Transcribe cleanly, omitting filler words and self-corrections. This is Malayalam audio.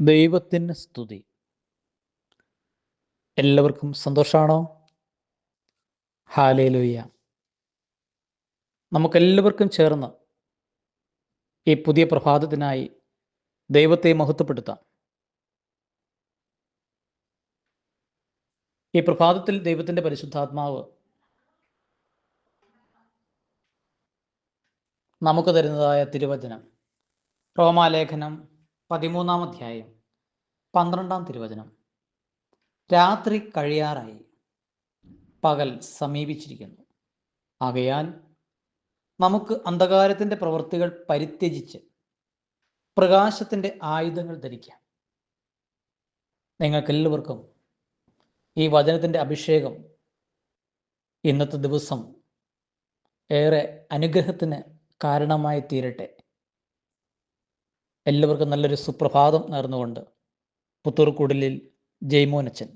ദൈവത്തിന് സ്തുതി. എല്ലാവർക്കും സന്തോഷമാണോ? ഹാലേലൂയ. നമുക്കെല്ലാവർക്കും ചേർന്ന് ഈ പുതിയ പ്രഭാതത്തിനായി ദൈവത്തെ മഹത്വപ്പെടുത്താം. ഈ പ്രഭാതത്തിൽ ദൈവത്തിൻ്റെ പരിശുദ്ധാത്മാവ് നമുക്ക് തരുന്നതായ തിരുവചനം റോമാലേഖനം 13-ാം അധ്യായം 12-ാം തിരുവചനം. രാത്രി കഴിയാറായി, പകൽ സമീപിച്ചിരിക്കുന്നു. ആകയാൽ നമുക്ക് അന്ധകാരത്തിൻ്റെ പ്രവൃത്തികൾ പരിത്യജിച്ച് പ്രകാശത്തിൻ്റെ ആയുധങ്ങൾ ധരിക്കാം. നിങ്ങൾക്കെല്ലാവർക്കും ഈ വചനത്തിൻ്റെ അഭിഷേകം ഇന്നത്തെ ദിവസം ഏറെ അനുഗ്രഹത്തിന് കാരണമായി തീരട്ടെ. എല്ലാവർക്കും നല്ലൊരു സുപ്രഭാതം നേർന്നുകൊണ്ട് പുത്തൂർക്കുടലിൽ ജയ്മോനച്ചൻ.